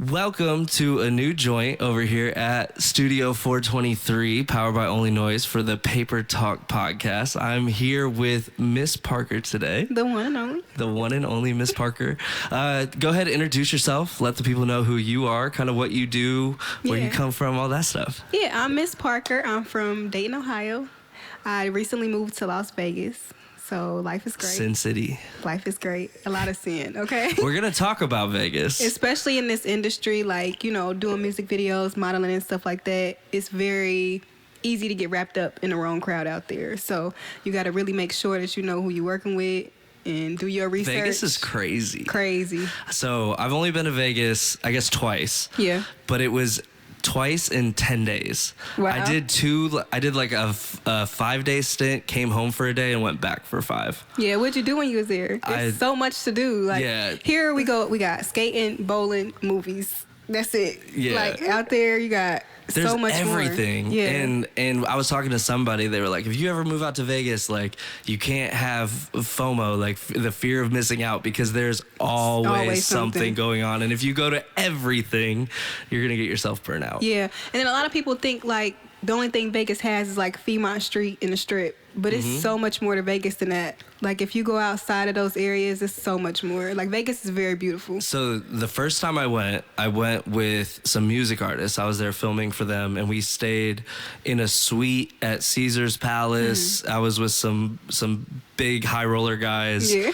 Welcome to a new joint over here at Studio 423, powered by OnlyNoise for the Paper Talk podcast. I'm here with Miiss Parker today. The one and only. The one and only Miiss Parker. Go ahead and introduce yourself. Let the people know who you are, kind of what you do, where you come from, all that stuff. Yeah, I'm Miiss Parker. I'm from Dayton, Ohio. I recently moved to Las Vegas. So life is great. Sin City. Life is great. A lot of sin, okay? We're going to talk about Vegas. Especially in this industry, like, you know, doing music videos, modeling and stuff like that. It's very easy to get wrapped up in the wrong crowd out there. So you got to really make sure that you know who you're working with and do your research. Vegas is crazy. Crazy. So I've only been to Vegas, I guess, twice. Yeah. But it was twice in 10 days. Wow. I did like a 5-day stint, came home for a day and went back for 5. Yeah, what'd you do when you was there? There's so much to do. Like, here we go. We got skating, bowling, movies. That's it. Yeah. Like, out there, you got so much everything. More. Yeah. And I was talking to somebody, they were like, if you ever move out to Vegas, like, you can't have FOMO, like the fear of missing out, because there's always something going on. And if you go to everything, you're going to get yourself burnt out. Yeah. And then a lot of people think, like, the only thing Vegas has is, like, Fremont Street and the Strip. But it's so much more to Vegas than that. Like, if you go outside of those areas, it's so much more. Like, Vegas is very beautiful. So the first time I went with some music artists. I was there filming for them, and we stayed in a suite at Caesar's Palace. I was with some big high roller guys. Yeah.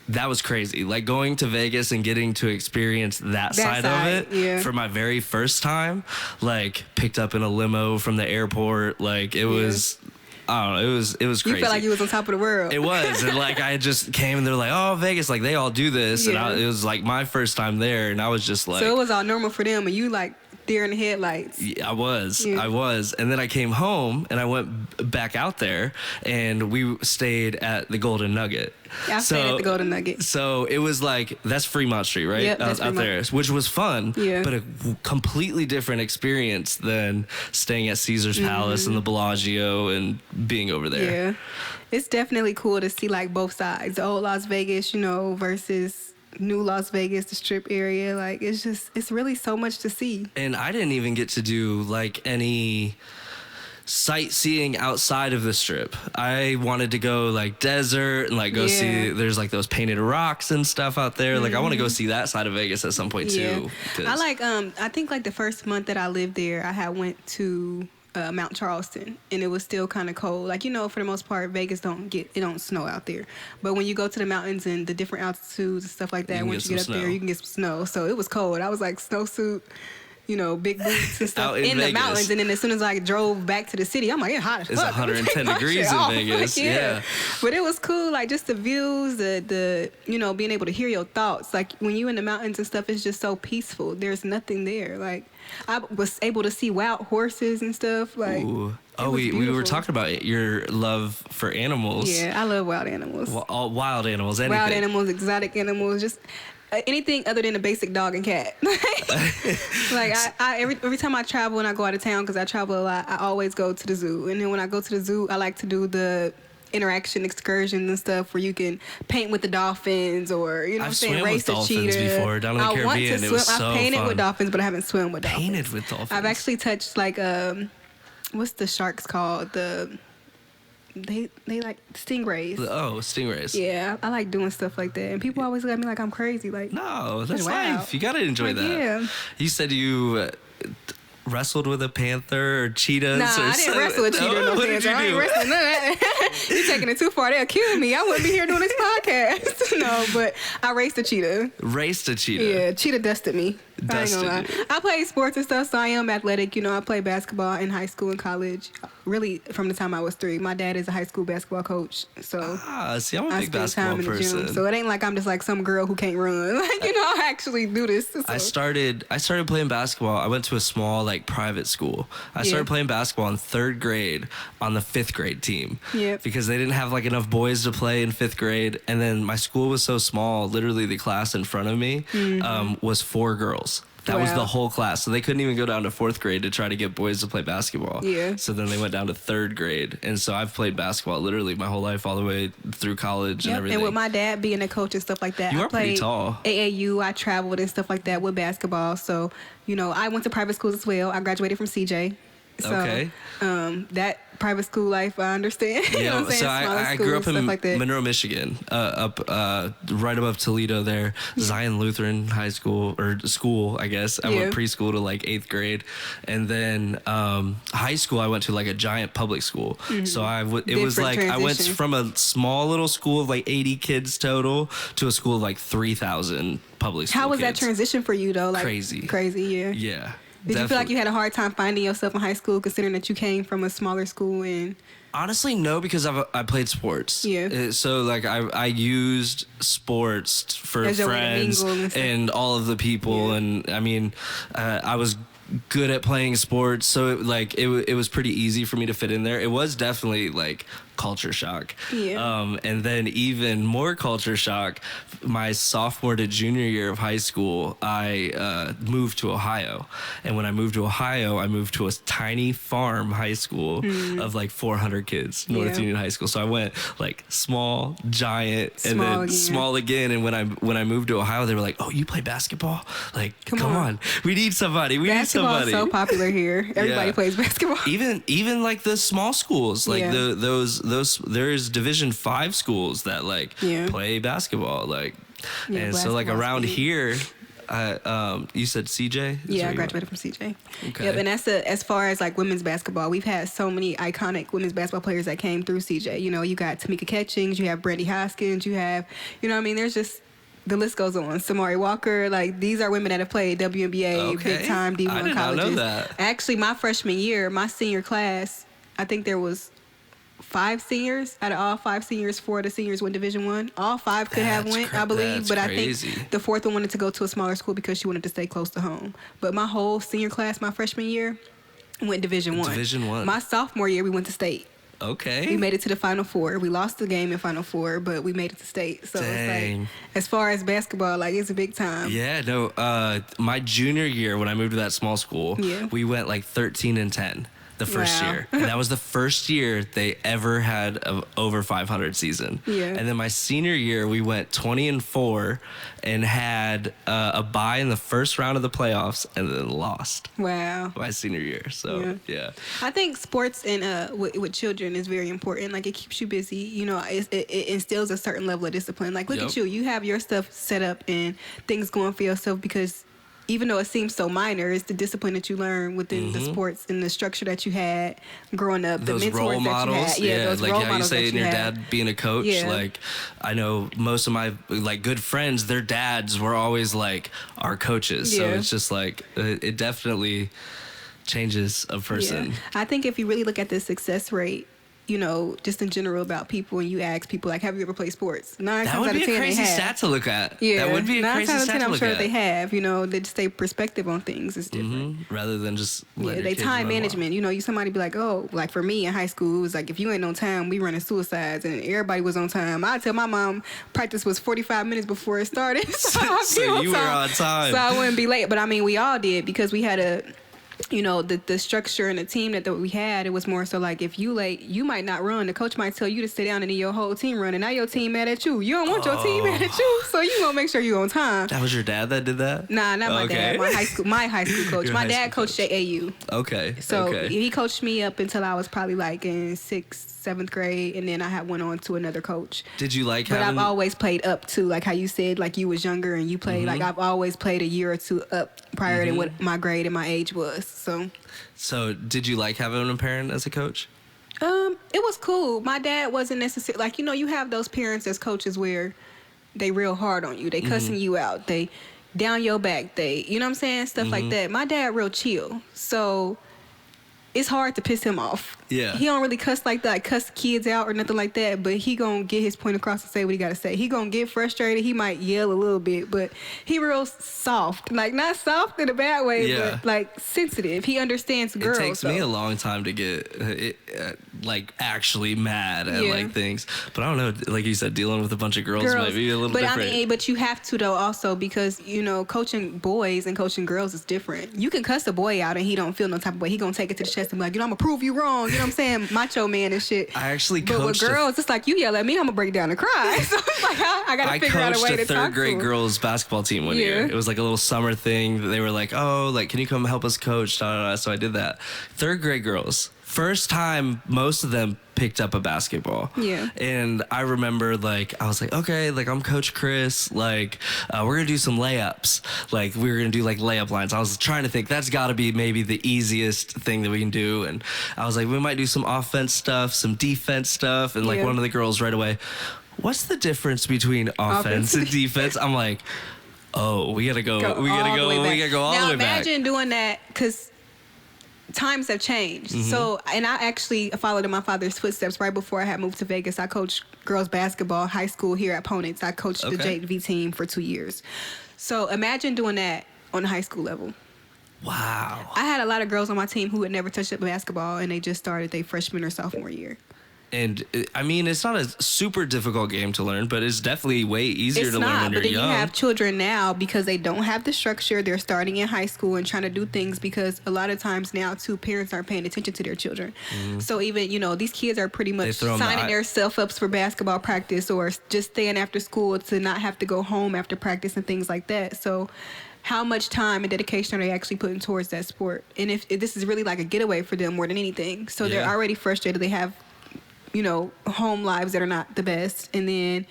That was crazy. Like, going to Vegas and getting to experience that side of it for my very first time. Like, picked up in a limo from the airport. Like, it was... I don't know. It was crazy. You felt like you was on top of the world. It was. And like, I just came and they're like, oh, Vegas, like they all do this. Yeah. And it was like my first time there. And I was just like. So it was all normal for them. And you like deer in the headlights. Yeah, I was. And then I came home and I went back out there and we stayed at the Golden Nugget. Yeah, I stayed at the Golden Nugget. So it was like, that's Fremont Street, right? Yep, that's out there, which was fun, but a completely different experience than staying at Caesar's Palace and the Bellagio and being over there. Yeah, it's definitely cool to see like both sides. The old Las Vegas, you know, versus new Las Vegas, the Strip area. Like, it's really so much to see. And I didn't even get to do like any sightseeing outside of the Strip. I wanted to go like desert and like go see, there's like those painted rocks and stuff out there. Like, I want to go see that side of Vegas at some point too. I like, I think like the first month that I lived there, I had went to Mount Charleston, and it was still kind of cold. Like, you know, for the most part, Vegas it don't snow out there. But when you go to the mountains and the different altitudes and stuff like that, once you get up there, you can get some snow. So it was cold. I was like snowsuit, you know, big boots and stuff in the mountains. And then as soon as I drove back to the city, I'm like, it's hot as fuck. It's 110 degrees in Vegas. Yeah. But it was cool, like just the views, the you know, being able to hear your thoughts. Like when you in the mountains and stuff, it's just so peaceful. There's nothing there. Like, I was able to see wild horses and stuff. Like, we were talking about your love for animals. Yeah, I love wild animals. All wild animals, anything. Wild animals, exotic animals, just anything other than a basic dog and cat. Like, I every time I travel and I go out of town, because I travel a lot, I always go to the zoo. And then when I go to the zoo, I like to do the interaction excursions and stuff where you can paint with the dolphins, or, you know what I'm saying, race the cheetah. I've swam with dolphins before down in the Caribbean. Want to swim. It was so I've painted fun. with dolphins, but I haven't swum with dolphins. Painted with dolphins. I've actually touched like what's the sharks called? They like stingrays. Oh, stingrays. Yeah, I like doing stuff like that. And people always look at me like I'm crazy. Like, no, that's life. You gotta enjoy that. Yeah. You said you wrestled with a panther or cheetahs? Nah, I didn't wrestle a cheetah or no panther. I ain't wrestling none of that. You're taking it too far. They'll kill me. I wouldn't be here doing this podcast. No, but I raced a cheetah. Raced a cheetah? Yeah, cheetah dusted me. I ain't gonna lie. I play sports and stuff, so I am athletic. You know, I played basketball in high school and college. Really, from the time I was 3. My dad is a high school basketball coach, so see, I'm a big basketball person. Gym, so it ain't like I'm just like some girl who can't run. Like, you know, I actually do this. So. I started playing basketball. I went to a small like private school. I started playing basketball in 3rd grade on the 5th grade team. Yep. Because they didn't have like enough boys to play in 5th grade, and then my school was so small. Literally, the class in front of me was 4 girls. That was Wow. the whole class. So they couldn't even go down to 4th grade to try to get boys to play basketball. Yeah. So then they went down to 3rd grade. And so I've played basketball literally my whole life, all the way through college and Yep. everything. And with my dad being a coach and stuff like that, You I are pretty played tall. AAU. I traveled and stuff like that with basketball. So, you know, I went to private schools as well. I graduated from CJ. So, Okay. That private school life, I understand. You know what I'm saying? So Smaller I grew up schools, in stuff like that. Monroe, Michigan, up right above Toledo there. Zion Lutheran High School, or school, I guess. I went preschool to like 8th grade. And then high school, I went to like a giant public school. So it was Different like, I went transition. from a small little school of like 80 kids total to a school of like 3,000 public school How was that kids. transition for you, though? Like, Crazy. Crazy, yeah. Yeah. Did you feel like definitely. you had a hard time finding yourself in high school, considering that you came from a smaller school? And Honestly, no, because I played sports. Yeah. So like I used sports for As your way to friends mingle and stuff. and all of the people, Yeah. and I mean, I was good at playing sports, so it was pretty easy for me to fit in there. It was definitely like culture shock. Yeah. And then even more culture shock, my sophomore to junior year of high school, I moved to Ohio. And when I moved to Ohio, I moved to a tiny farm high school of like 400 kids, North Yeah. Union High School. So I went like small, giant, and Small then again. small again. And when I moved to Ohio, they were like, "Oh, you play basketball? Like, come on. on. We need somebody. We need basketball is somebody." so popular here. Everybody Yeah. plays basketball. Even like the small schools, like Yeah. those there's Division 5 schools that like Yeah. play basketball, like, Yeah, and so like basketball's around big. here, you said CJ? Is Yeah, where I you graduated from CJ. Okay. Yep, and that's as far as like women's basketball. We've had so many iconic women's basketball players that came through CJ. You know, you got Tamika Catchings, you have Brandy Hoskins, you have, you know what I mean? There's just, the list goes on. Samari Walker, like these are women that have played WNBA, Okay. big time D1 I did not colleges. know that. Actually, my freshman year, my senior class, I think there was 5 seniors out of all 5 seniors. 4 of the seniors went Division 1. All 5 could have That's went, I believe, that's but crazy. I think the 4th one wanted to go to a smaller school because she wanted to stay close to home. But my whole senior class, my freshman year, went Division 1. Division 1. My sophomore year, we went to state. Okay. We made it to the Final Four. We lost the game in Final Four, but we made it to state. So it's Dang. like, as far as basketball, like it's a big time. Yeah, no. My junior year, when I moved to that small school, Yeah. we went like 13-10 the first Wow. year, and that was the first year they ever had a over 500 season. Yeah. And then my senior year, we went 20-4 and had a bye in the first round of the playoffs, and then lost Wow. my senior year. So yeah. I think sports and with children is very important. Like it keeps you busy. You know, it instills a certain level of discipline. Like look Yep. at you. You have your stuff set up and things going for yourself because even though it seems so minor, it's the discipline that you learn within the sports and the structure that you had growing up. Those the mentors role that models, you had. Those like role how you models say that in your had. dad being a coach. Yeah. Like I know most of my like good friends, their dads were always like our coaches. So Yeah. it's just like it definitely changes a person. Yeah. I think if you really look at the success rate, you know, just in general about people, and you ask people like, "Have you ever played sports?" 9 That times would out be of a 10 crazy they have. stat to look at. Yeah, That would be a 9 crazy times out of stat 10, to I'm look sure at. they have. You know, they just stay perspective on things is different. Rather than just let Yeah, your they kids time run management. You know, somebody be like, oh, like for me in high school, it was like if you ain't on time, we running suicides, and everybody was on time. I tell my mom practice was 45 minutes before it started, so I'd be So you were on time. so I wouldn't be late. But I mean, we all did because we had a. You know, the structure and the team that we had, it was more so like if you late, you might not run. The coach might tell you to sit down and then your whole team run, and now your team mad at you. You don't want your team mad at you, so you gonna make sure you on time. That was your dad that did that? Nah, not my Okay. dad. My high school coach. Your My high dad school coached coach. AAU. Okay. So okay. he coached me up until I was probably like in 6th, 7th grade, and then I had went on to another coach. Did you like But having I've always played up to, like how you said, like you was younger and you played. Like I've always played a year or two up prior to what my grade and my age was. So did you like having a parent as a coach? It was cool. My dad wasn't necessarily like, you know, you have those parents as coaches where they real hard on you. They cussing you out. They down your back. They, you know what I'm saying? Stuff like that. My dad real chill. So it's hard to piss him off. Yeah. He don't really cuss like that, like cuss kids out or nothing like that, but he gonna get his point across and say what he gotta say. He gonna get frustrated. He might yell a little bit, but he real soft. Like, not soft in a bad way, but like sensitive. He understands girls. It takes me a long time to get like actually mad at like things. But I don't know, like you said, dealing with a bunch of girls might be a little different. I mean, but you have to though also, because you know, coaching boys and coaching girls is different. You can cuss a boy out and he don't feel no type of way. He gonna take it to the chest and be like, you know, I'm gonna prove you wrong. You know what I'm saying? Macho man and shit. I actually coached. But with girls, it's like, you yell at me, I'm gonna break down and cry. So it's like, I gotta figure out a way to talk to them. I coached a third grade girls basketball team one year. It was like a little summer thing. They were like, oh, like, can you come help us coach? So I did that. Third grade girls. First time most of them picked up a basketball. Yeah. And I remember, like, I was like, okay, like, I'm Coach Chris. Like, we're going to do some layups. Like, we were going to do, like, layup lines. I was trying to think, that's got to be maybe the easiest thing that we can do. And I was like, we might do some offense stuff, some defense stuff. And, like, one of the girls right away, what's the difference between offense and defense? I'm like, oh, we got to go all the way back. Now, imagine doing that, because times have changed. So, and I actually followed in my father's footsteps. Right before I had moved to Vegas, I coached girls basketball high school here at Ponix. I coached the JV team for 2 years. So imagine doing that on the high school level. Wow. I had a lot of girls on my team who had never touched up basketball, and they just started their freshman or sophomore year. And I mean, it's not a super difficult game to learn, but it's definitely way easier to learn when you're young. But then you have children now, because they don't have the structure. They're starting in high school and trying to do things, because a lot of times now, too, parents aren't paying attention to their children. So even, you know, these kids are pretty much signing their self-ups for basketball practice, or just staying after school to not have to go home after practice and things like that. So how much time and dedication are they actually putting towards that sport? And if this is really like a getaway for them more than anything. So they're already frustrated. They have, you know, home lives that are not the best, and then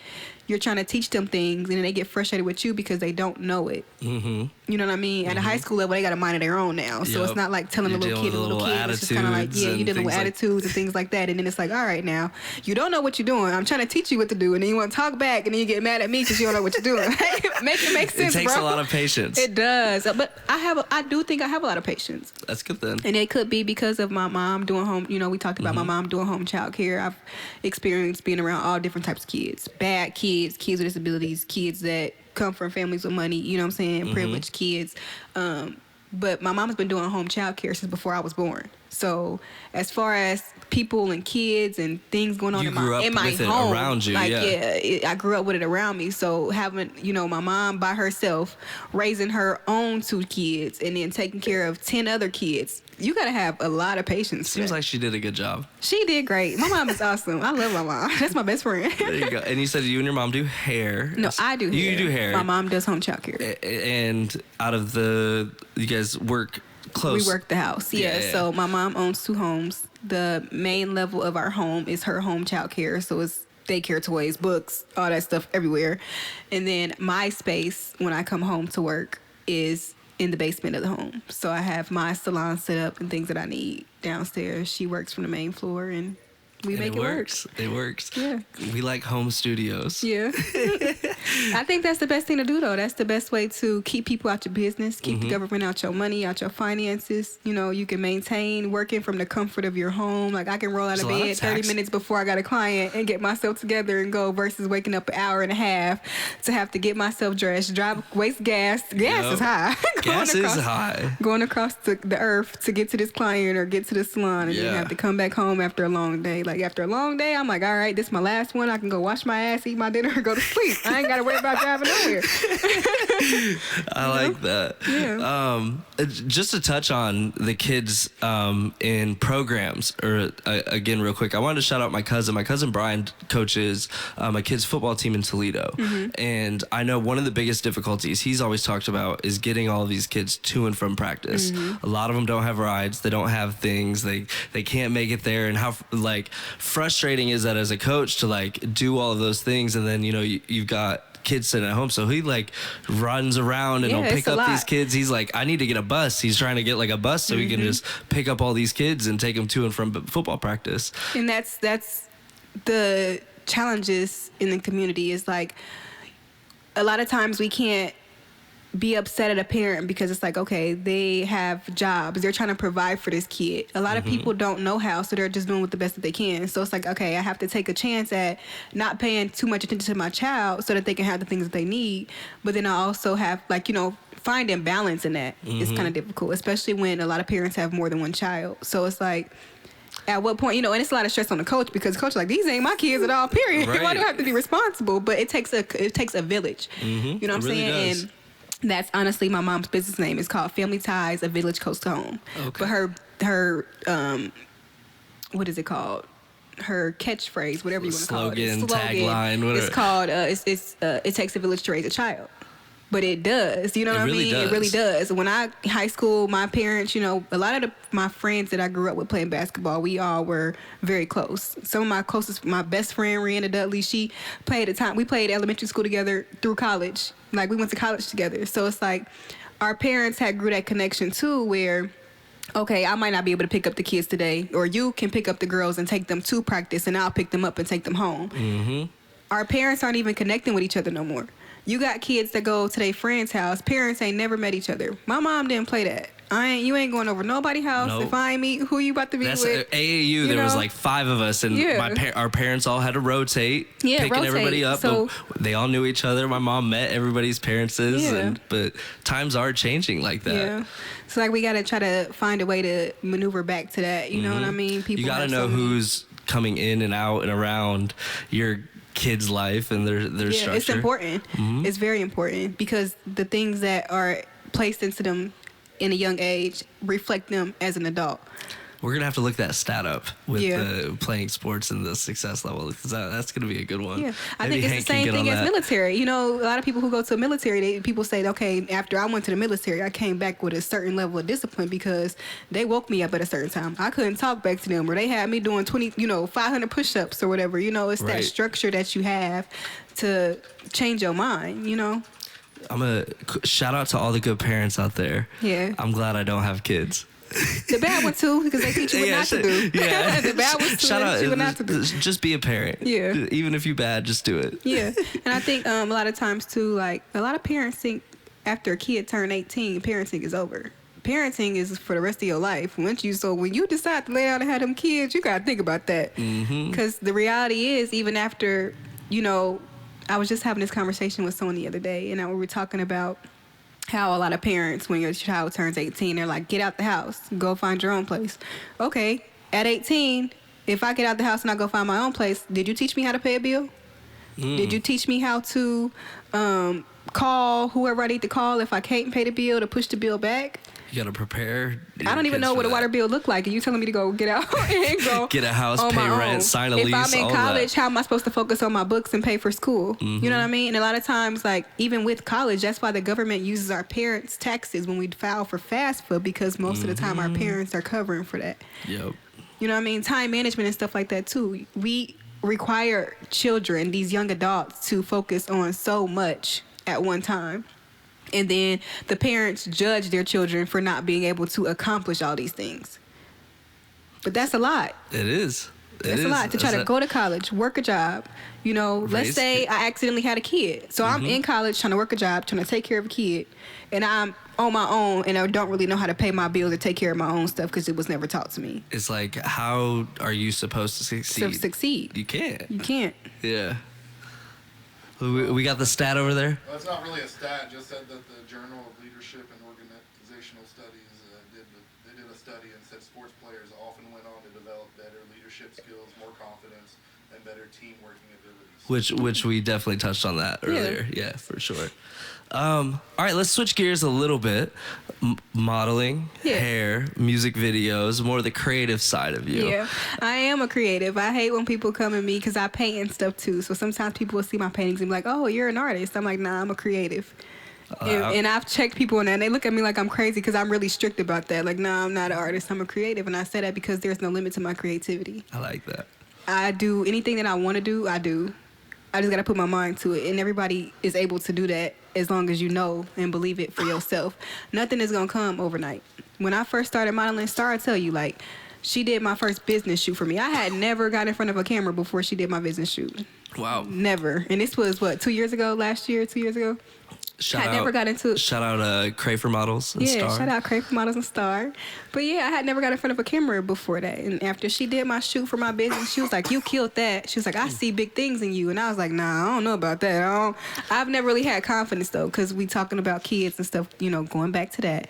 you're trying to teach them things, and then they get frustrated with you because they don't know it. You know what I mean? At a high school level, they got a mind of their own now, so it's not like telling a little kid, it's just kind of like, you're dealing with attitudes and things like that, and then it's like, all right, now you don't know what you're doing. I'm trying to teach you what to do, and then you want to talk back, and then you get mad at me because you don't know what you're doing. Make it make sense, bro. It takes a lot of patience. It does, but I do think I have a lot of patience. That's good then. And it could be because of my mom doing home. You know, we talked about my mom doing home child care. I've experienced being around all different types of kids, bad kids, kids with disabilities, kids that come from families with money, you know what I'm saying, privileged kids. But my mom's been doing home child care since before I was born. So as far as people and kids and things going on in my home, around you, like I grew up with it around me. So having, you know, my mom by herself raising her own 2 kids and then taking care of 10 other kids, you gotta have a lot of patience. Seems like she did a good job. She did great. My mom is awesome. I love my mom. That's my best friend. There you go. And you said you and your mom do hair. No, I do hair. You do hair. My mom does home child care. And out of you guys work close. We work the house. Yeah. So my mom owns 2 homes. The main level of our home is her home child care. So it's daycare, toys, books, all that stuff everywhere. And then my space when I come home to work is in the basement of the home. So I have my salon set up and things that I need downstairs. She works from the main floor, and we make it work. It works. Yeah. We like home studios. Yeah. I think that's the best thing to do, though. That's the best way to keep people out your business, keep the government out your money, out your finances. You know, you can maintain working from the comfort of your home. Like, I can roll out of bed 30 minutes before I got a client and get myself together and go, versus waking up an hour and a half to have to get myself dressed, waste gas. Gas is high. Gas is high. Going across the earth to get to this client or get to the salon, and then have to come back home after a long day. Like, after a long day, I'm like, all right, this is my last one. I can go wash my ass, eat my dinner, and go to sleep. I ain't got to worry about driving nowhere. I like that. Yeah. Just to touch on the kids in programs, or again, real quick, I wanted to shout out my cousin. My cousin Brian coaches a kids football team in Toledo. And I know one of the biggest difficulties he's always talked about is getting all of these kids to and from practice. A lot of them don't have rides. They don't have things. They can't make it there. And how, like, frustrating is that as a coach to, like, do all of those things, and then, you know, you've got kids sitting at home, so he, like, runs around and he'll pick up these kids. He's like, I need to get a bus. He's trying to get, like, a bus so he can just pick up all these kids and take them to and from football practice. And that's the challenges in the community, is like, a lot of times we can't be upset at a parent because it's like, okay, they have jobs, they're trying to provide for this kid. A lot of people don't know how, so they're just doing with the best that they can. So it's like, okay, I have to take a chance at not paying too much attention to my child so that they can have the things that they need. But then I also have, like, finding balance in that is kind of difficult, especially when a lot of parents have more than one child. So it's like, at what point, and it's a lot of stress on the coach, because the coach is like, these ain't my kids at all, period. Right. Why do I have to be responsible? But it takes a village. You know what I'm saying? Does. And that's honestly my mom's business name. It's called Family Ties, A Village Close to Home. Okay. But her what is it called? Her catchphrase, whatever you want to call it. Slogan, tagline, whatever. It's called it takes a village to raise a child. But it does, you know what I mean? Does. It really does. When high school, my parents, a lot of my friends that I grew up with playing basketball, we all were very close. Some of my best friend, Rihanna Dudley, we played elementary school together through college. Like, we went to college together. So it's like, our parents had grew that connection too, where, okay, I might not be able to pick up the kids today, or you can pick up the girls and take them to practice, and I'll pick them up and take them home. Our parents aren't even connecting with each other no more. You got kids that go to their friend's house. Parents ain't never met each other. My mom didn't play that. You ain't going over nobody's house. Nope. If I ain't meet who you about to be That's with. AAU. There was like 5 of us, and our parents all had to rotate, picking everybody up. So, but they all knew each other. My mom met everybody's parents, but times are changing like that. Yeah. So like, we gotta try to find a way to maneuver back to that. You know what I mean? You gotta know who's coming in and out and around your kid's life and their structure. It's important. It's very important, because the things that are placed into them in a young age reflect them as an adult. We're gonna have to look that stat up with the playing sports and the success level, because that's gonna be a good one. Yeah, I Maybe think it's Hank the same thing as that. military. A lot of people who go to the military, people say, okay, after I went to the military, I came back with a certain level of discipline because they woke me up at a certain time. I couldn't talk back to them, or they had me doing 500 push-ups or whatever. It's that structure that you have to change your mind. I'm a shout out to all the good parents out there. Yeah, I'm glad I don't have kids. The bad one too, because they teach you what not to do. Yeah. The bad ones too, Shout out, teach you what not to do. Just be a parent. Yeah. Even if you're bad, just do it. Yeah. And I think a lot of times too, like, a lot of parents think after a kid turn 18, parenting is over. Parenting is for the rest of your life. When you decide to lay down and have them kids, you gotta think about that. Because the reality is, even after, I was just having this conversation with someone the other day, and we were talking about how a lot of parents, when your child turns 18, they're like, get out the house, go find your own place. Okay, at 18, if I get out the house and I go find my own place, did you teach me how to pay a bill? Did you teach me how to call whoever I need to call if I can't pay the bill, to push the bill back? You gotta prepare. I don't even know what a water bill look like, and you telling me to go get out and go get a house, on pay my rent, own. sign a if lease. If I'm in college, how am I supposed to focus on my books and pay for school? You know what I mean? And a lot of times, like, even with college, that's why the government uses our parents' taxes when we file for FAFSA, because most of the time our parents are covering for that. Yep. You know what I mean? Time management and stuff like that too. We require children, these young adults, to focus on so much at one time. And then the parents judge their children for not being able to accomplish all these things. But that's a lot. It is. That's a lot to try to go to college, work a job. Let's say I accidentally had a kid. So I'm in college trying to work a job, trying to take care of a kid. And I'm on my own, and I don't really know how to pay my bills or take care of my own stuff because it was never taught to me. It's like, how are you supposed to succeed? You can't. You can't. Yeah. We got the stat over there? Well, it's not really a stat. Just said that the Journal of Leadership and Organizational Studies did a study and said sports players often went on to develop better leadership skills, more confidence, and better team working abilities. Which we definitely touched on that earlier. Yeah, for sure. All right, let's switch gears a little bit. Modeling, hair, music videos, more of the creative side of you. Yeah, I am a creative. I hate when people come at me because I paint and stuff too. So sometimes people will see my paintings and be like, oh, you're an artist. I'm like, nah, I'm a creative. And I've checked people on that, and they look at me like I'm crazy because I'm really strict about that. Like, nah, I'm not an artist. I'm a creative. And I say that because there's no limit to my creativity. I like that. I do anything that I want to do, I do. I just got to put my mind to it. And everybody is able to do that as long as you know and believe it for yourself. Nothing is going to come overnight. When I first started modeling, Star, I tell you, like, she did my first business shoot for me. I had never got in front of a camera before she did my business shoot. Wow. Never. And this was, 2 years ago, last year, 2 years ago? I never got into it. Shout out Crafer Models and Star. Shout out Crafer Models and Star. But yeah, I had never got in front of a camera before that. And after she did my shoot for my business, she was like, "You killed that." She was like, "I see big things in you." And I was like, "Nah, I don't know about that. I've never really had confidence though, because we talking about kids and stuff, going back to that.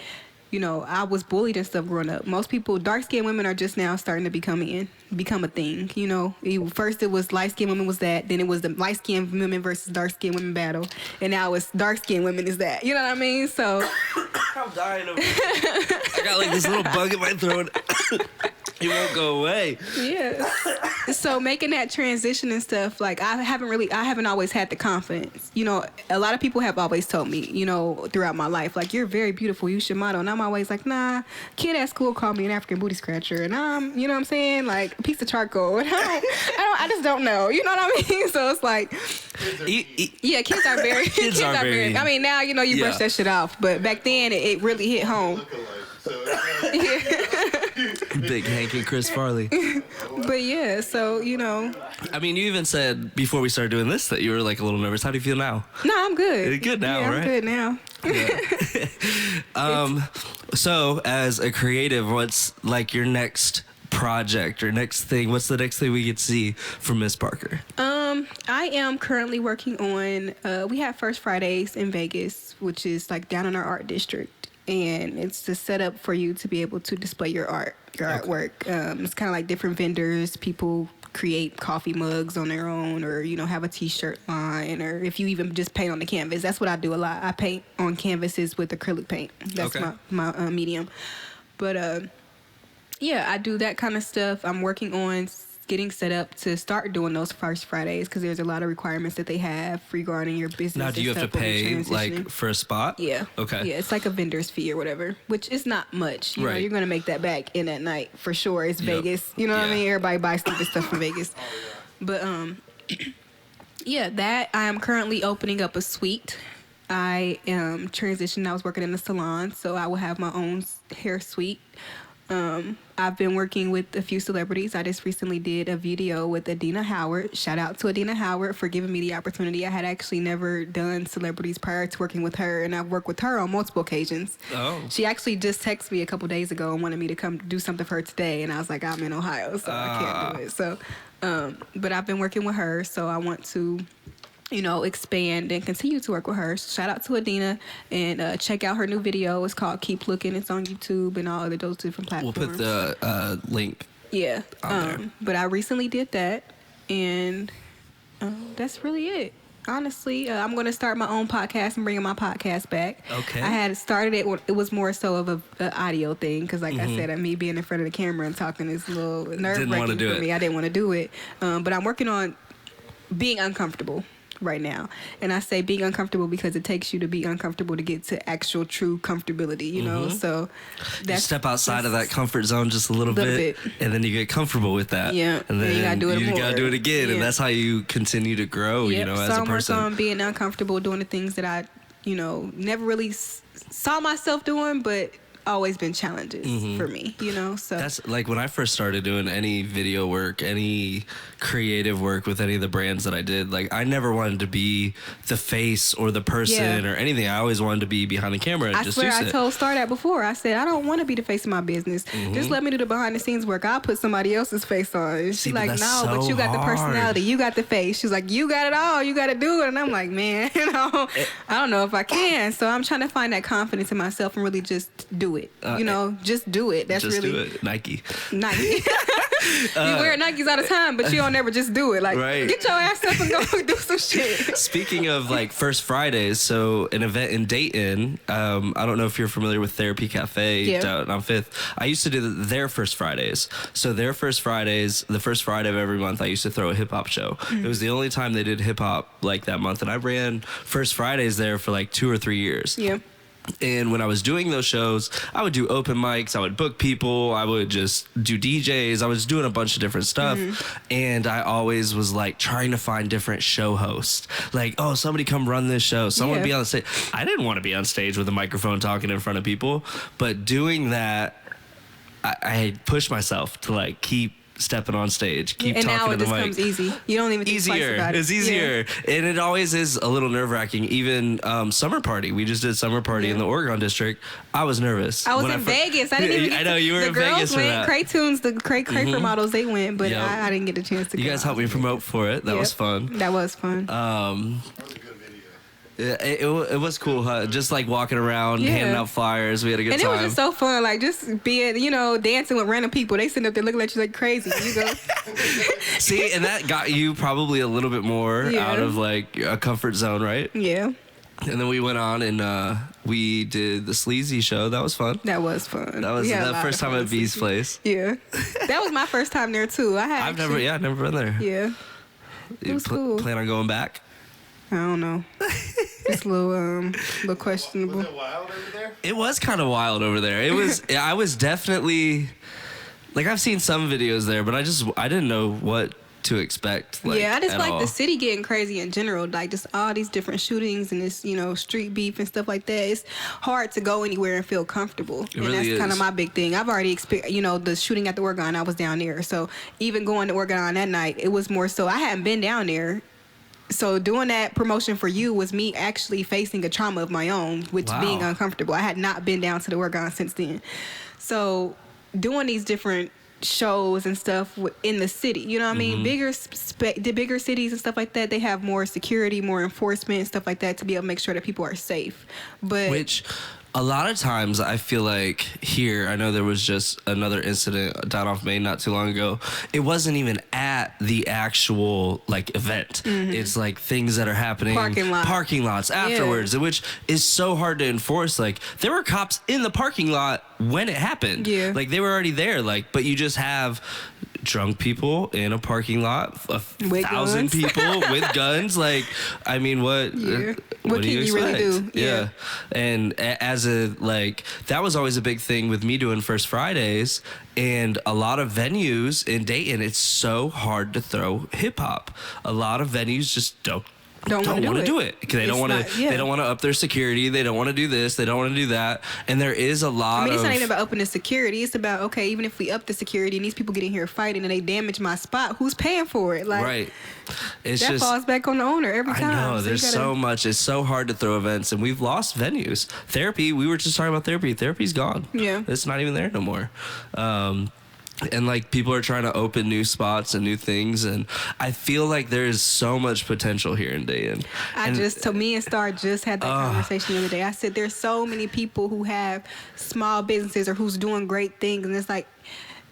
I was bullied and stuff growing up. Most people, dark-skinned women are just now starting to become a thing. First it was light-skinned women was that, then it was the light-skinned women versus dark-skinned women battle, and now it's dark-skinned women is that. You know what I mean? So I'm dying over here. I got like this little bug in my throat. It won't go away. Yeah. So making that transition and stuff, like I haven't always had the confidence. A lot of people have always told me, throughout my life, like, "You're very beautiful, you should model." And I'm always like, "Nah, kid at school called me an African booty scratcher, and I'm, you know what I'm saying, like a piece of charcoal." And I just don't know. You know what I mean? So it's like, yeah, kids are very, kids are very. I mean, now you brush that shit off, but back then it really hit home. Big Hank and Chris Farley. But yeah, so I mean, you even said before we started doing this that you were like a little nervous. How do you feel now? No, I'm good. You're good now, yeah, right? I'm good now. Yeah. So as a creative, what's like your next project or next thing? What's the next thing we could see from Miss Parker? I am currently working on, we have First Fridays in Vegas, which is like down in our art district. And it's the setup for you to be able to display your artwork. It's kind of like different vendors. People create coffee mugs on their own, or have a T-shirt line, or if you even just paint on the canvas. That's what I do a lot. I paint on canvases with acrylic paint. That's my medium. But yeah, I do that kind of stuff. I'm working on getting set up to start doing those First Fridays, because there's a lot of requirements that they have regarding your business. Now, do you have to pay like for a spot? Yeah. Okay. Yeah, it's like a vendor's fee or whatever, which is not much. You know, you're gonna make that back in that night for sure. It's Vegas. You know what I mean? Everybody buys stupid stuff from Vegas. But yeah, that I am currently opening up a suite. I am transitioning. I was working in a salon, so I will have my own hair suite. I've been working with a few celebrities. I just recently did a video with Adina Howard. Shout out to Adina Howard for giving me the opportunity. I had actually never done celebrities prior to working with her, and I've worked with her on multiple occasions. Oh. She actually just texted me a couple days ago and wanted me to come do something for her today, and I was like, I'm in Ohio, so I can't do it. So, but I've been working with her, so I want to expand and continue to work with her. Shout out to Adina, and check out her new video. It's called Keep Looking. It's on YouTube and all of those different platforms. We'll put the link. Yeah. On there. But I recently did that, and that's really it. Honestly, I'm going to start my own podcast and bringing my podcast back. Okay. I had started it. It was more so of an audio thing, because, like I said, me being in front of the camera and talking is a little nerve-wracking for me. I didn't want to do it. But I'm working on being uncomfortable right now. And I say being uncomfortable because it takes you to be uncomfortable to get to actual true comfortability, so that's, you step outside of that comfort zone just a little bit, and then you get comfortable with that. Yeah. And then you gotta do it more. You gotta do it again, and that's how you continue to grow, as a person. So I'm on being uncomfortable doing the things that I, never really saw myself doing, but always been challenges for me, so that's like when I first started doing any video work, any creative work with any of the brands that I did, like I never wanted to be the face or the person or anything. I always wanted to be behind the camera and I just swear do I it. told Star that before. I said, I don't want to be the face of my business. Just let me do the behind the scenes work. I'll put somebody else's face on. And she's like, no, but you got the personality, you got the face. She's like, you got it all, you got to do it. And I'm like, man, I don't know if I can. So I'm trying to find that confidence in myself and really just do it. Just do it. That's just really do it. Nike. You wear Nikes all the time, but you don't ever just do it. Like, get your ass up and go do some shit. Speaking of like First Fridays, so an event in Dayton. I don't know if you're familiar with Therapy Cafe down on 5th. I used to do their First Fridays. So their First Fridays, the first Friday of every month, I used to throw a hip hop show. It was the only time they did hip hop like that month, and I ran First Fridays there for like 2 or 3 years. Yeah. And when I was doing those shows, I would do open mics, I would book people, I would just do DJs, I was doing a bunch of different stuff. And I always was like trying to find different show hosts. Like, oh, somebody come run this show, someone be on the stage. I didn't want to be on stage with a microphone talking in front of people, but doing that, I pushed myself to like keep stepping on stage, keep And now talking it to the just mic. comes easy. You don't even think twice about it. It's easier. And it always is a little nerve-wracking. Even Summer Party. We just did Summer Party in the Oregon district. I was nervous. I was in Vegas. I didn't even get I know, you were the in girls Vegas for went. that. Cray Tunes, the Cray models, they went, but Yep. I didn't get a chance to go. You guys helped me promote for it. That was fun. That was fun. That was a good video. It was cool, huh? Just like walking around, handing out flyers. We had a good and time. it was just so fun, like just being, dancing with random people. They sitting up there looking at you like crazy. You go. See, and that got you probably a little bit more out of like a comfort zone, right? Yeah. And then we went on and we did the Sleazy show. That was fun. That was fun. That was the first time at B's place. Yeah. That was my first time there too. I've never been there. Yeah. It was cool. Plan on going back? I don't know. It's a little questionable. Was it wild over there? It was kind of wild over there. It was. I was definitely like, I've seen some videos there, but I didn't know what to expect. Like, I just like all. the city getting crazy in general. Like just all these different shootings and this, street beef and stuff like that. It's hard to go anywhere and feel comfortable. It and really that's kind of is. my big thing. I've already experienced, the shooting at the Oregon. I was down there, so even going to Oregon that night, it was more so. I hadn't been down there. So doing that promotion for you was me actually facing a trauma of my own, which being uncomfortable. I had not been down to the Oregon since then. So doing these different shows and stuff in the city, you know what I mean? The bigger cities and stuff like that, they have more security, more enforcement and stuff like that to be able to make sure that people are safe. But Which a lot of times I feel like here, I know there was just another incident down off Main not too long ago. It wasn't even at the actual like event. It's like things that are happening parking lots afterwards, which is so hard to enforce. Like there were cops in the parking lot when it happened. Yeah. Like they were already there. Like, but you just have drunk people in a parking lot, 1,000 people with guns. Like, I mean, what do you expect? Really do? Yeah. And as a, like, that was always a big thing with me doing First Fridays, and a lot of venues in Dayton, it's so hard to throw hip hop. A lot of venues just don't want to do it because they don't want to. They don't want to up their security. They don't want to do this. They don't want to do that. And there is a lot. I mean, it's not even about upping the security. It's about, okay, even if we up the security and these people get in here fighting and they damage my spot, who's paying for it? Like, right. It's that just falls back on the owner every time. I know. There's so much. It's so hard to throw events, and we've lost venues. Therapy. We were just talking about therapy. Therapy's gone. Yeah. It's not even there no more. And like people are trying to open new spots and new things, and I feel like there is so much potential here in Dayton. Me and Star just had that conversation the other day. I said there's so many people who have small businesses or who's doing great things, and it's like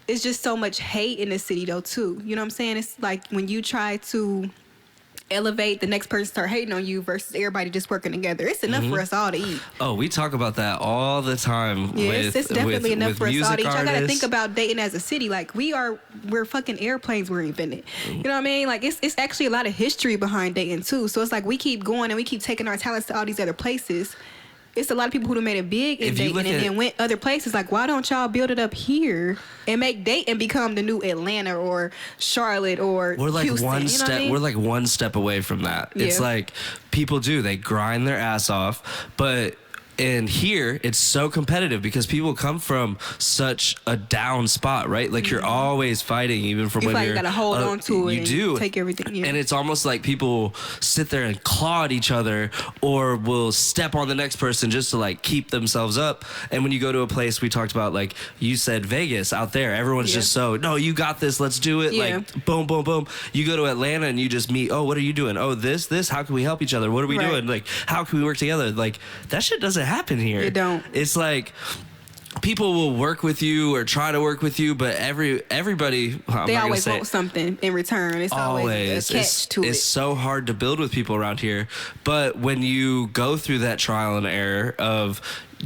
it's just so much hate in the city though too. You know what I'm saying? It's like when you try to elevate, the next person start hating on you versus everybody just working together. It's enough for us all to eat. Oh, we talk about that all the time. Yes, it's definitely enough for us all to eat. I gotta think about Dayton as a city. Like we're fucking airplanes were invented. You know what I mean? Like it's actually a lot of history behind Dayton too. So it's like we keep going and we keep taking our talents to all these other places. It's a lot of people who have made it big in Dayton and then went other places. Like, why don't y'all build it up here and make Dayton become the new Atlanta or Charlotte or Houston? We're like one step away from that. Yeah. It's like people they grind their ass off, but and here it's so competitive because people come from such a down spot, right? Like you're always fighting, even from when you're. You gotta hold on to it. You do take everything. Yeah. And it's almost like people sit there and claw at each other, or will step on the next person just to like keep themselves up. And when you go to a place, we talked about, like you said, Vegas out there, everyone's just so, no, you got this, let's do it. Like boom, boom, boom. You go to Atlanta and you just meet. Oh, what are you doing? Oh, this. How can we help each other? What are we doing? Like, how can we work together? Like that shit doesn't happen here. It don't. It's like people will work with you or try to work with you, but everybody they always want something in return. It's always a catch to it. It's so hard to build with people around here. But when you go through that trial and error of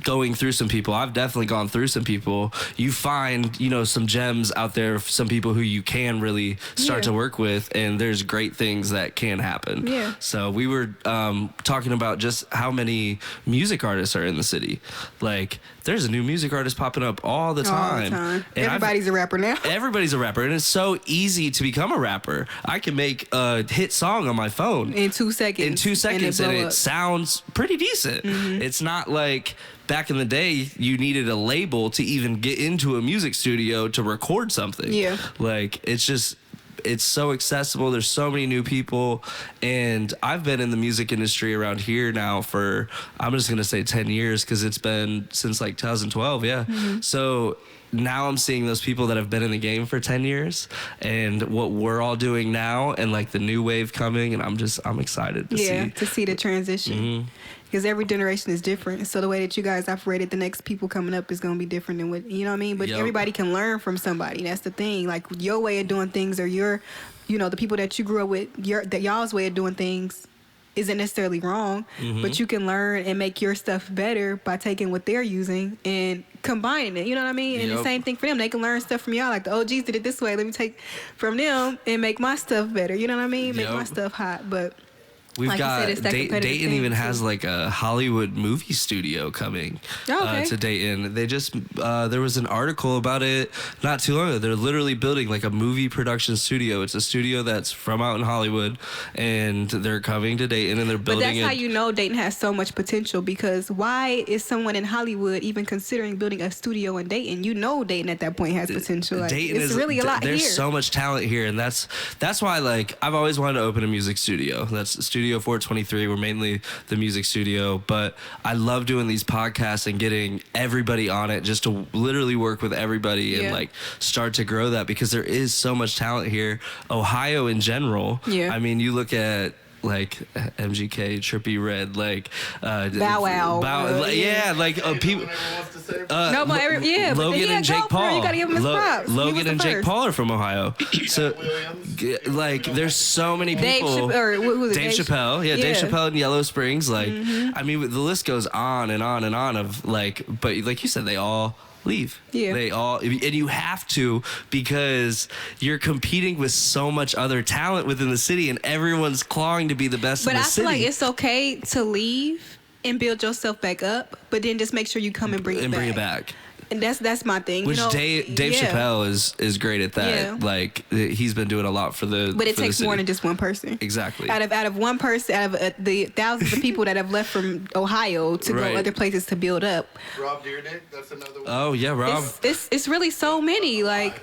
going through some people, I've definitely gone through some people, you find, some gems out there, some people who you can really start to work with, and there's great things that can happen. Yeah. So we were talking about just how many music artists are in the city. Like there's a new music artist popping up all the time. All the time. And Everybody's a rapper now. Everybody's a rapper, and it's so easy to become a rapper. I can make a hit song on my phone In 2 seconds. In 2 seconds, and blow it up. sounds pretty decent. It's not like back in the day you needed a label to even get into a music studio to record something. Yeah. Like, it's so accessible. There's so many new people, and I've been in the music industry around here now for, I'm just gonna say 10 years, because it's been since like 2012. Yeah. So now I'm seeing those people that have been in the game for 10 years and what we're all doing now, and like the new wave coming, and I'm excited to see. To see the transition. Because every generation is different. So the way that you guys operated, the next people coming up is going to be different than what, you know what I mean? But Yep. everybody can learn from somebody. That's the thing. Like, your way of doing things, or your, the people that you grew up with, y'all's way of doing things isn't necessarily wrong, but you can learn and make your stuff better by taking what they're using and combining it. You know what I mean? And the Yep. same thing for them. They can learn stuff from y'all. Like, the OGs did it this way. Let me take from them and make my stuff better. You know what I mean? Make Yep. my stuff hot. But We've like you got said, it's that competitive Dayton thing, even too. has like a Hollywood movie studio coming Okay. to Dayton. They just there was an article about it not too long ago. They're literally building like a movie production studio. It's a studio that's from out in Hollywood, and they're coming to Dayton, and they're But building that's how you know Dayton has so much potential, because why is someone in Hollywood even considering building a studio in Dayton? You know Dayton at that point has potential. Like, Dayton it's is really a lot there's here. so much talent here, and that's why, like, I've always wanted to open a music studio. That's Studio 423. We're mainly the music studio, but I love doing these podcasts and getting everybody on it, just to literally work with everybody and Yeah. like start to grow that, because there is so much talent here. Ohio in general. Yeah. I mean, you look at like MGK, Trippie Redd, like Bow Wow. like, yeah, like people. No, but but then Logan he and had Jake Go for it. Paul. You gotta give him his props. He was Logan the and Jake first. Paul are from Ohio. So, like, there's so many Dave people. Chappelle, or who was it? Dave Chappelle, yeah, Dave Yeah. Chappelle in Yellow Springs. Like, I mean, the list goes on and on and on of like, but like you said, they all leave. Yeah. They all, and you have to, because you're competing with so much other talent within the city, and everyone's clawing to be the best But in the I city. feel like it's okay to leave and build yourself back up, but then just make sure you come and bring it back. And that's my thing. Which you know, Dave yeah. Chappelle is great at that. Yeah. Like, he's been doing a lot for the. But it for the takes city. more than just one person. Exactly. Out of one person, out of the thousands of people that have left from Ohio to Right. go other places to build up, Rob Deerdick, that's another one. Oh yeah, Rob. it's really so many. Like,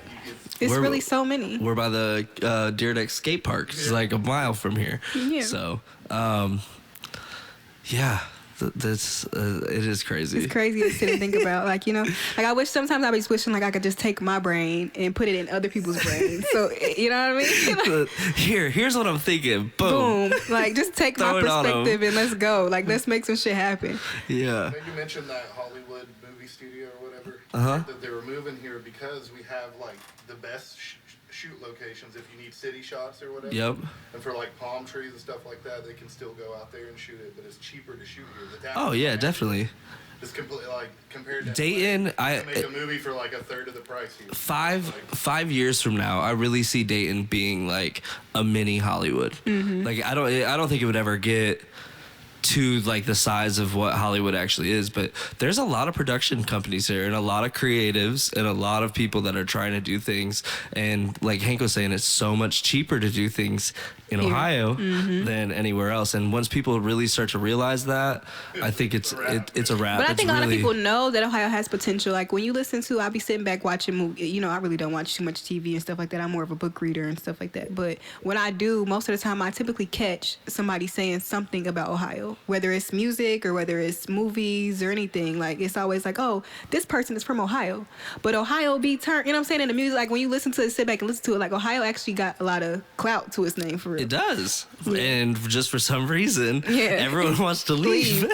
it's We're- really so many. We're by the Deer Deck skate park. It's like a mile from here. Yeah. So, yeah, that's it is crazy. It's crazy to sit and think about. Like, you know, like I wish sometimes I be wishing like I could just take my brain and put it in other people's brains. So, you know what I mean? Like, Here's what I'm thinking. Boom. boom. Like, just take my Throw it on 'em. perspective and let's go. Like, let's make some shit happen. Yeah. Maybe mention that Hollywood movie studio or whatever. Uh-huh. That they were moving here because we have like the best shoot locations if you need city shots or whatever. Yep. And for like palm trees and stuff like that, they can still go out there and shoot it, but it's cheaper to shoot here. The Oh yeah, definitely. It's completely like compared to Dayton, LA, make a movie for like a third of the price here. Five years from now, I really see Dayton being like a mini Hollywood. Like, I don't think it would ever get to like the size of what Hollywood actually is, but there's a lot of production companies here, and a lot of creatives, and a lot of people that are trying to do things. And like Hank was saying, it's so much cheaper to do things in Ohio than anywhere else. And once people really start to realize that, I think it's a wrap. But I think It's a lot of really- people know that Ohio has potential. Like, when you listen to, I be sitting back watching movies. You know, I really don't watch too much TV and stuff like that. I'm more of a book reader and stuff like that. But when I do, most of the time I typically catch somebody saying something about Ohio, whether it's music or whether it's movies or anything. Like, it's always like, oh, this person is from Ohio. But Ohio be turned, you know what I'm saying, in the music. Like, when you listen to it, sit back and listen to it, like, Ohio actually got a lot of clout to its name, for real. It does. And just for some reason, Yeah. everyone wants to leave.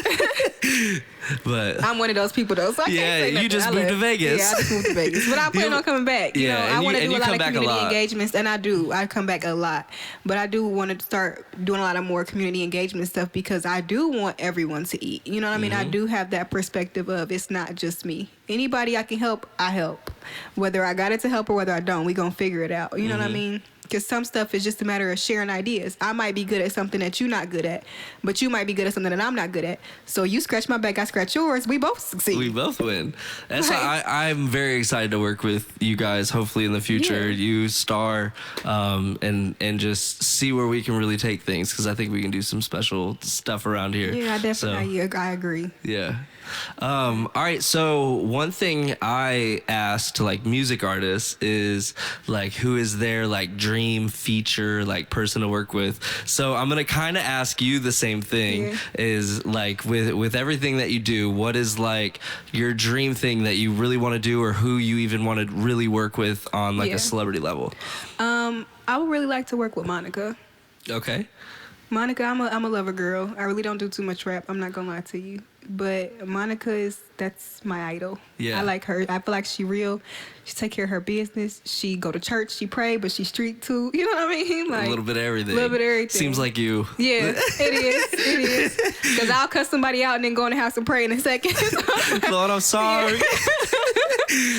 But I'm one of those people, though. So I Yeah, can't say you nothing. just I moved to left. Vegas. Yeah, I just moved to Vegas. But I plan on coming back. You Yeah, know, and I you- want to and do you a lot come of back a community lot. engagements, and I do. I come back a lot. But I do want to start doing a lot of more community engagement stuff, because I do want everyone to eat. You know what I mean? I do have that perspective of it's not just me. Anybody I can help, I help. Whether I got it to help or whether I don't, we going to figure it out. You know what I mean? Because some stuff is just a matter of sharing ideas. I might be good at something that you're not good at, but you might be good at something that I'm not good at. So you scratch my back, I scratch yours. We both succeed. We both win. That's Right. why I'm very excited to work with you guys. Hopefully in the future, Yeah. you, Star, and just see where we can really take things, because I think we can do some special stuff around here. Yeah, I definitely I agree. Yeah. All right. So one thing I ask to like music artists is like, who is their like dream feature like person to work with? So I'm gonna kind of ask you the same thing. Yeah. Is like with everything that you do, what is like your dream thing that you really want to do, or who you even want to really work with on like Yeah. a celebrity level? I would really like to work with Monica. Okay. Monica, I'm a lover girl. I really don't do too much rap. I'm not gonna lie to you. But Monica that's my idol. Yeah. I like her. I feel like she real. She take care of her business. She go to church. She pray, but she street too. You know what I mean? Like A little bit of everything. A little bit of everything. Seems like you. Yeah, it is. It is. Because I'll cuss somebody out and then go in the house and pray in a second. Lord, I'm sorry.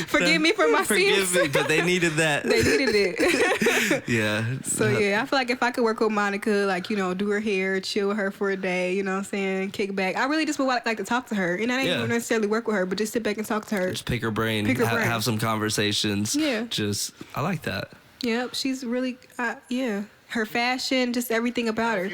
Forgive me for my Forgive sins. me, but they needed that. They needed it. Yeah. So yeah, I feel like if I could work with Monica, like, you know, do her hair, chill with her for a day, you know what I'm saying, kick back. I really just would like to talk to her. And I didn't even necessarily work with her, but just sit back and talk to her. Just pick her brain, have some conversations. Yeah. I like that. Yep, she's really, yeah. Her fashion, just everything about her.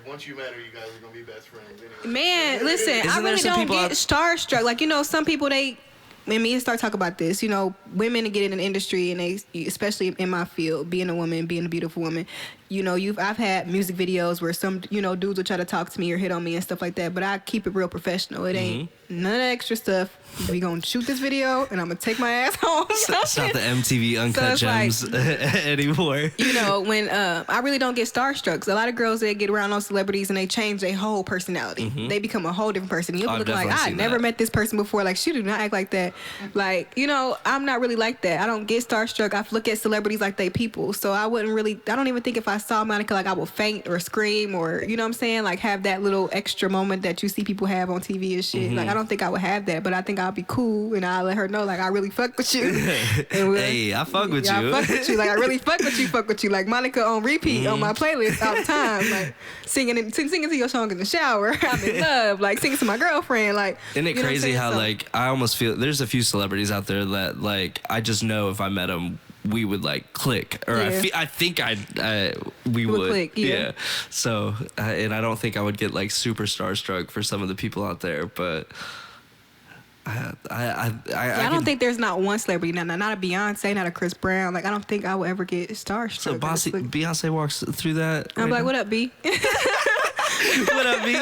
Once you met her, you guys are gonna be best friends. Anyway. Man, listen, Isn't I there really some don't people get starstruck. Like, you know, some people, when me and start talking about this, you know, women get in an industry and they, especially in my field, being a woman, being a beautiful woman, you know, I've had music videos where some, you know, dudes will try to talk to me or hit on me and stuff like that, but I keep it real professional. It ain't none of that extra stuff. We gonna shoot this video and I'm gonna take my ass home. It's not the MTV Uncut Gems anymore. You know, when I really don't get starstruck. A lot of girls, they get around those celebrities and they change their whole personality. They become a whole different person. You look like, I never met this person before. Like, she do not act like that. Like, you know, I'm not really like that. I don't get starstruck. I look at celebrities like they people. So I don't even think if I saw Monica, like, I would faint or scream or, you know what I'm saying? Like, have that little extra moment that you see people have on TV and shit. Like, I don't think I would have that, but I think I'll be cool and I'll let her know, like, I really fuck with you. Hey, I fuck with you. I fuck with you. Like, I really fuck with you. Like, Monica on repeat on my playlist all the time. Like, singing to your song in the shower. I'm in love. Like, singing to my girlfriend. Like, isn't it crazy how, like, I almost feel there's a few celebrities out there that, like, I just know if I met them, we would like click, or I think we would click, yeah. So and I don't think I would get like super starstruck for some of the people out there, but I don't think there's not one celebrity, not a Beyonce, not a Chris Brown. Like, I don't think I would ever get starstruck. So Beyonce walks through that. I'm like, what up, B? What up, B?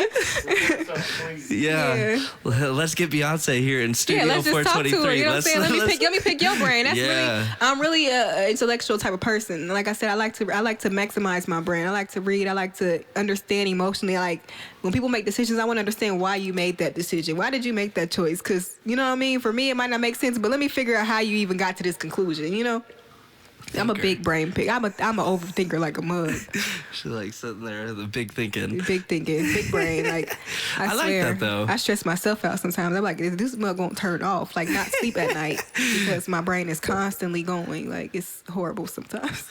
Yeah. Let's get Beyonce here in Studio let's just 423. Talk to her, you know what I'm saying? Let me pick your brain. I'm really an intellectual type of person. Like I said, I like to maximize my brain. I like to read. I like to understand emotionally. Like, when people make decisions, I want to understand why you made that decision. Why did you make that choice? Because, you know what I mean? For me, it might not make sense, but let me figure out how you even got to this conclusion, you know? I'm a big brain pick. I'm an overthinker like a mug. She's like sitting there, the big thinking, big brain. Like, I like swear, that though. I stress myself out sometimes. I'm like, this mug won't turn off. Like, not sleep at night because my brain is constantly going. Like, it's horrible sometimes.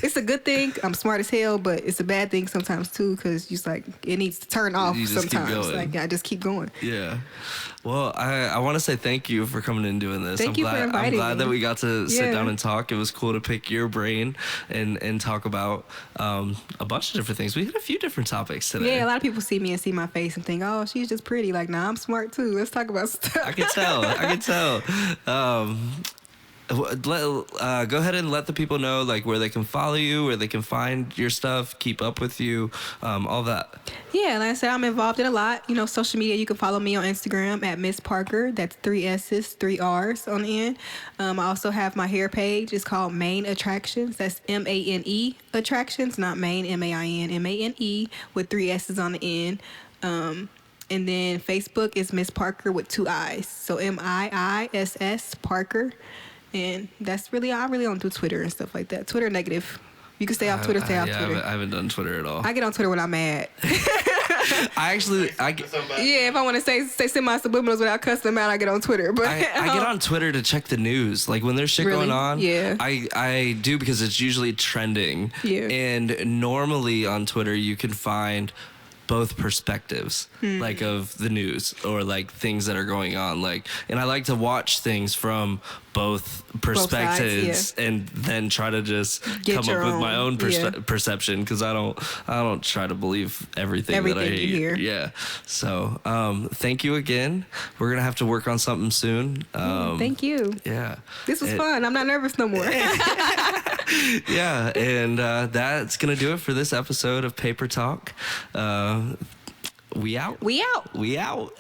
It's a good thing. I'm smart as hell, but it's a bad thing sometimes too because just like it needs to turn off sometimes. Like, I just keep going. Yeah. Well, I want to say thank you for coming and doing this. Thank you for inviting me. I'm glad that we got to sit down and talk. It was cool to pick your brain and talk about a bunch of different things. We had a few different topics today. Yeah, a lot of people see me and see my face and think, oh, she's just pretty. Like, nah, I'm smart too. Let's talk about stuff. I can tell. Go ahead and let the people know like where they can follow you, where they can find your stuff, keep up with you, all that. Yeah, like I said, I'm involved in a lot. You know, social media, you can follow me on Instagram at Miiss Parker. That's 3 S's, 3 R's on the end. I also have my hair page. It's called Main Attractions. That's MANE Attractions, not Main, MAIN, MANE with 3 S's on the end. And then Facebook is Miiss Parker with 2 I's. So MIISS Parker. And that's really, I really don't do Twitter and stuff like that. Twitter negative. You can stay off Twitter, stay off Twitter. I haven't done Twitter at all. I get on Twitter when I'm mad. Yeah, if I want to say semi-subliminals without cussing them out, I get on Twitter. But I get on Twitter to check the news. Like when there's shit Really? going on, Yeah. I do because it's usually trending. Yeah. And normally on Twitter you can find both perspectives, like of the news or like things that are going on. Like, and I like to watch things from both perspectives and then try to just Get come your up with my own, own perception, because I don't try to believe everything that I you hear. Yeah. So thank you again. We're gonna have to work on something soon. Thank you. Yeah. This was fun. I'm not nervous no more. Yeah, and that's gonna do it for this episode of Paper Talk. We out. We out. We out.